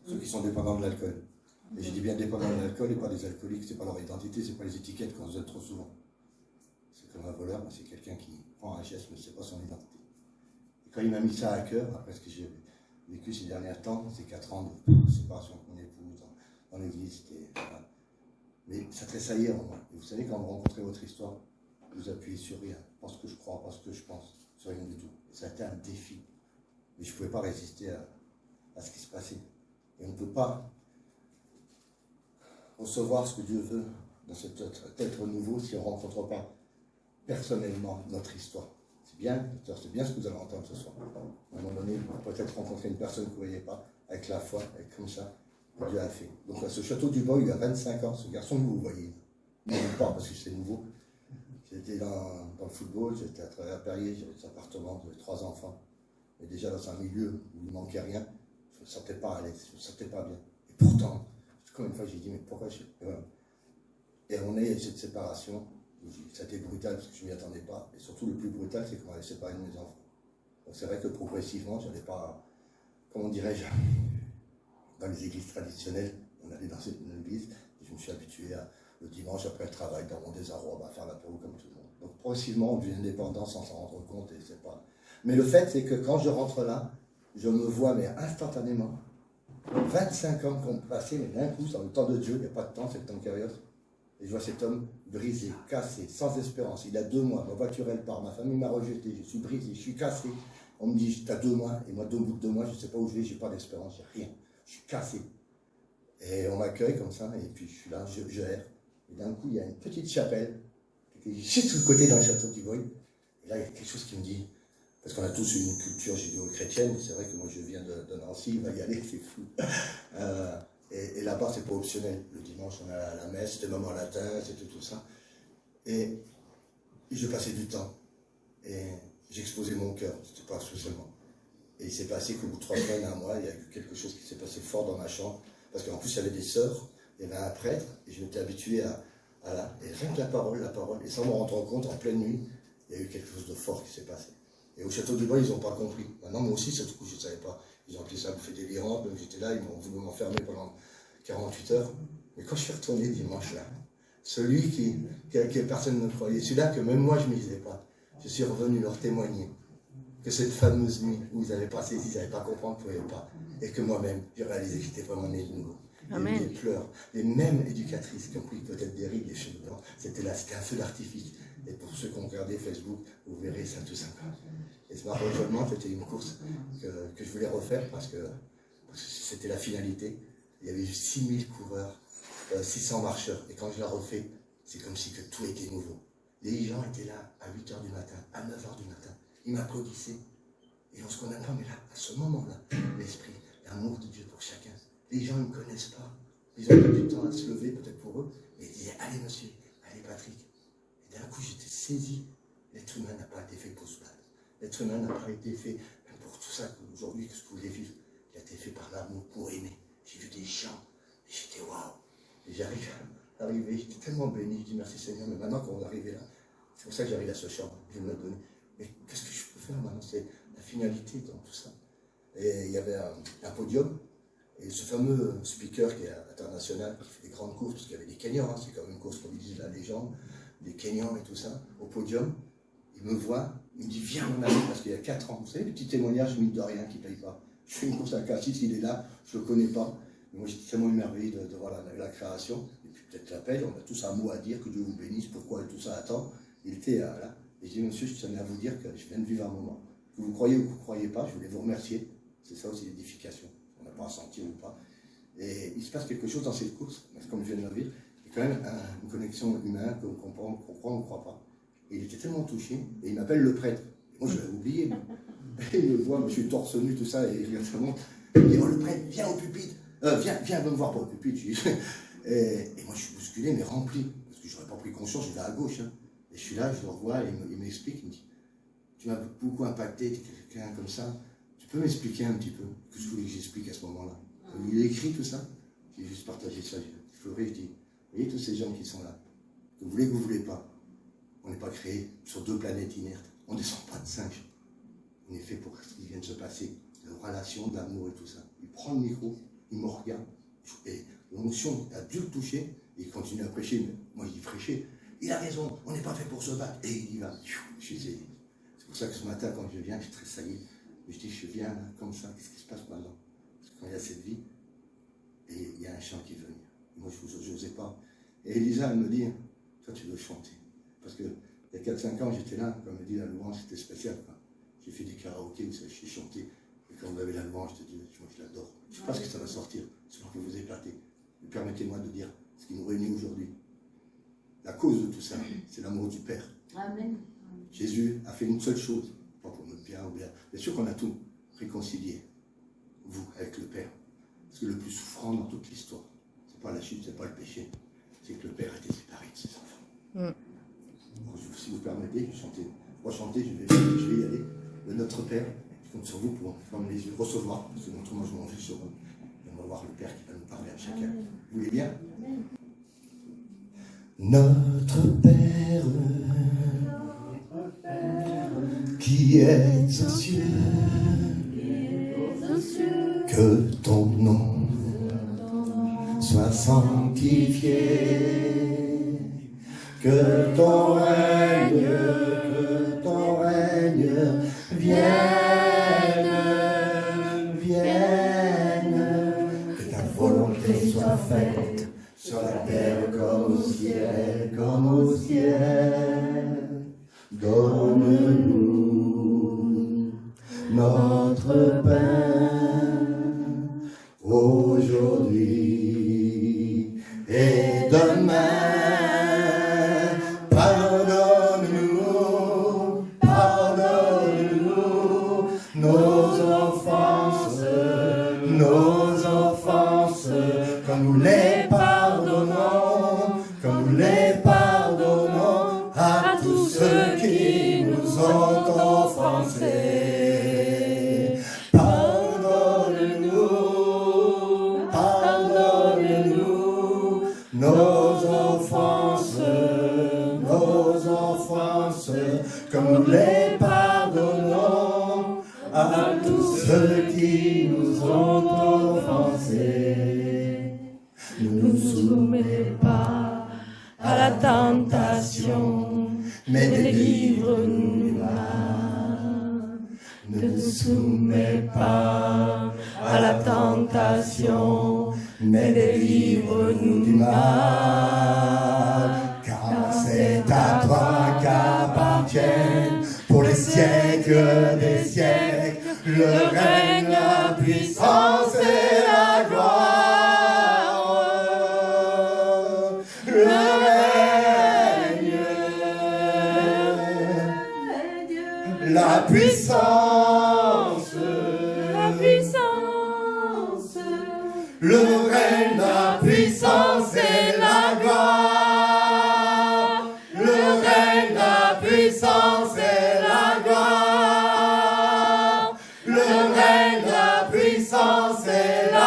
ceux qui sont dépendants de l'alcool. Et j'ai dit bien dépendants de l'alcool et pas des alcooliques, c'est pas leur identité, c'est pas les étiquettes qu'on se donne trop souvent. C'est comme un voleur, c'est quelqu'un qui prend un geste mais c'est pas son identité. Et quand il m'a mis ça à cœur, après ce que j'ai vécu ces derniers temps, ces 4 ans de séparation avec mon épouse dans l'église, voilà. Mais ça tressaillait en moi. Et vous savez, quand vous rencontrez votre histoire, vous appuyez sur rien, pas ce que je crois, pas ce que je pense, sur rien du tout. Et ça a été un défi. Mais je ne pouvais pas résister à ce qui se passait. Et on ne peut pas recevoir ce que Dieu veut dans cet être nouveau si on ne rencontre pas personnellement notre histoire. C'est bien ce que vous allez entendre ce soir. À un moment donné, vous allez peut-être rencontrer une personne que vous ne voyez pas, avec la foi, avec comme ça, que Dieu a fait. Donc à ce château du Bois, il y a 25 ans, ce garçon que vous voyez, non pas parce que c'est nouveau. J'étais dans le football, j'étais à travers Perrier, j'avais des appartements, j'avais 3 enfants. Mais déjà dans un milieu où il ne manquait rien, je ne me sentais pas à l'aise, je ne me sentais pas bien. Et pourtant, combien de fois j'ai dit, mais pourquoi je... Et on est cette séparation, ça a été brutal parce que je ne m'y attendais pas. Et surtout, le plus brutal, c'est qu'on allait séparer de mes enfants. Donc c'est vrai que progressivement, je n'allais pas, comment dirais-je, dans les églises traditionnelles, on allait dans une église, et je me suis habitué à, le dimanche après le travail, dans mon désarroi, à faire l'apéro comme tout le monde. Donc progressivement, on devient indépendant sans s'en rendre compte, et c'est pas... Mais le fait, c'est que quand je rentre là, je me vois, mais instantanément, 25 ans qui ont passé, mais d'un coup, dans le temps de Dieu, il n'y a pas de temps, c'est le temps carrière. Et je vois cet homme brisé, cassé, sans espérance. Il a 2 mois, ma voiture elle part, ma famille m'a rejeté, je suis brisé, je suis cassé. On me dit, tu as 2 mois, et moi, au bout de 2 mois, je ne sais pas où je vais, je n'ai pas d'espérance, j'ai rien. Je suis cassé. Et on m'accueille comme ça, et puis je suis là, je erre. Et d'un coup, il y a une petite chapelle, qui est juste sous le côté dans le château du Boy. Et là, il y a quelque chose qui me dit, parce qu'on a tous une culture judéo-chrétienne, c'est vrai que moi je viens de Nancy, il va y aller, c'est fou. Et là-bas, c'est pas optionnel. Le dimanche, on a la messe, c'était même en latin, c'était tout ça. Et je passais du temps. Et j'exposais mon cœur, c'était pas spécialement. Et il s'est passé qu'au bout de 3 semaines, 1 mois, il y a eu quelque chose qui s'est passé fort dans ma chambre. Parce qu'en plus, il y avait des sœurs, il y avait un prêtre, et je m'étais habitué à là. Et rien que la parole, et sans me rendre compte, en pleine nuit, il y a eu quelque chose de fort qui s'est passé. Et au château du Bois, ils n'ont pas compris. Maintenant, moi aussi, du coup, je ne savais pas. Ils ont appelé ça bouffée délirante, donc j'étais là, ils m'ont voulu m'enfermer pendant 48 heures. Mais quand je suis retourné dimanche là, celui que personne ne croyait, celui-là que même moi je ne me disais pas, je suis revenu leur témoigner que cette fameuse nuit où ils n'avaient pas saisi, ils n'avaient pas compris, ils ne pouvaient pas. Et que moi-même, j'ai réalisé que j'étais vraiment né de nouveau. Il y a eu des pleurs. Les mêmes éducatrices qui ont pris peut-être des rides, des cheveux blancs, c'était un feu d'artifice. Et pour ceux qui ont regardé Facebook, vous verrez ça tout simplement. Et ce marathon, c'était une course que je voulais refaire parce que c'était la finalité. Il y avait eu 6000 coureurs, 600 marcheurs. Et quand je la refais, c'est comme si que tout était nouveau. Les gens étaient là à 8 h du matin, à 9 h du matin. Ils m'applaudissaient. Et on se connaît pas, mais là, à ce moment-là, l'esprit, l'amour de Dieu pour chacun. Les gens ne me connaissent pas. Ils ont mis du temps à se lever, peut-être pour eux. Mais ils disaient, allez monsieur, allez Patrick. Et d'un coup, j'étais saisi. L'être humain n'a pas été fait pour se battre. L'être humain n'a pas été fait pour tout ça qu'aujourd'hui, ce que vous voulez vivre. Il a été fait par l'amour pour aimer. J'ai vu des gens. Et j'étais waouh. Et j'arrive à arriver. J'étais tellement béni. Je dis merci Seigneur. Mais maintenant, quand on est arrivé là, c'est pour ça que j'arrive à ce champ. Je me donner. Mais qu'est-ce que je peux faire maintenant? C'est la finalité dans tout ça. Et il y avait un podium. Et ce fameux speaker qui est international, qui fait des grandes courses, parce qu'il y avait des Kenyans, c'est quand même une course, comme ils disent la légende, des Kenyans et tout ça, au podium, il me voit, il me dit, viens mon ami, parce qu'il y a 4 ans, vous savez, les petits témoignages, mine de rien, qui ne payent pas. Je fais une course à Cassis, il est là, je ne le connais pas, mais moi j'étais tellement émerveillé de voir la création, et puis peut-être la paix, on a tous un mot à dire, que Dieu vous bénisse, pourquoi tout ça attend. Il était là, et je dis, monsieur, je tenais à vous dire que je viens de vivre un moment. Que vous croyez ou que vous ne croyez pas, je voulais vous remercier, c'est ça aussi l'édification. On n'a pas à sentir ou pas. Et il se passe quelque chose dans cette course, comme je viens de le dire, il y a quand même une connexion humaine qu'on comprend, on ne croit pas. Et il était tellement touché, et il m'appelle le prêtre. Et moi, je l'avais oublié. Et il me voit, moi, je suis torse nu, tout ça, et il regarde ça monte. Il me dit, oh, le prêtre, viens au pupitre. Viens me voir pour le pupitre. Et moi, je suis bousculé, mais rempli. Parce que je n'aurais pas pris conscience, j'étais à gauche. Hein. Et je suis là, je le revois, et il m'explique, il me dit, tu m'as beaucoup impacté, tu es quelqu'un comme ça. Tu peux m'expliquer un petit peu ce que je voulais que j'explique à ce moment-là? Il a écrit tout ça. J'ai juste partagé ça. Je pleurais, je dis, vous voyez tous ces gens qui sont là, que vous voulez que vous ne voulez pas. On n'est pas créé sur 2 planètes inertes. On ne descend pas de singe. On est fait pour ce qui vient de se passer. De relations, d'amour et tout ça. Il prend le micro il me regarde. Et l'onction a dû le toucher, et il continue à prêcher, mais moi il prêchait. Il a raison, on n'est pas fait pour se battre. Et il y va. C'est pour ça que ce matin, quand je viens, je suis tressailli. Je dis, je viens là, comme ça, qu'est-ce qui se passe maintenant? Parce que quand il y a cette vie, et il y a un chant qui est venu. Moi, je n'osais pas. Et Elisa, elle me dit, toi, tu veux chanter. Parce que il y a 4-5 ans, j'étais là, comme elle dit, la louange, c'était spécial. J'ai fait du karaoké, vous savez, j'ai chanté. Et quand vous avez la louange de Dieu, moi, je l'adore. Je ne sais pas ce que ça va sortir, c'est pour que vous épatez. Mais permettez-moi de dire ce qui nous réunit aujourd'hui. La cause de tout ça, c'est l'amour du Père. Amen. Jésus a fait une seule chose, pas pour notre bien ou bien. Bien sûr qu'on a tout réconcilié, vous, avec le Père. Parce que le plus souffrant dans toute l'histoire, c'est pas la chute, c'est pas le péché, c'est que le Père a été séparé de ses enfants. Donc, si vous permettez, je vais chanter. Pour chanter, je vais y aller. Le Notre Père, je compte sur vous pour fermer les yeux, recevoir, parce que autrement je m'en vais sur eux. Et on va voir le Père qui va nous parler à chacun. Vous voulez bien? Amen. Notre Père, qui es aux cieux, que ton nom soit sanctifié, que ton règne vienne, que ta volonté soit faite sur la terre comme au ciel, Donne-nous notre pain aujourd'hui et demain. Pardonne-nous nos offenses, comme nous les pardonnons, à tous ceux qui nous ont offensés. Pardonne-nous nos offenses, comme nous les pardonnons à tous ceux qui nous ont offensés. Ne nous soumets pas à la tentation, mais délivre-nous du mal. Ne nous soumets pas à la tentation, mais délivre-nous du mal. Car c'est à toi qu'appartiennent pour les siècles des siècles le règne, la puissance et la gloire. Le règne, la puissance, le règne, la puissance et la gloire. Le règne, la puissance et la gloire. Le règne, la puissance et la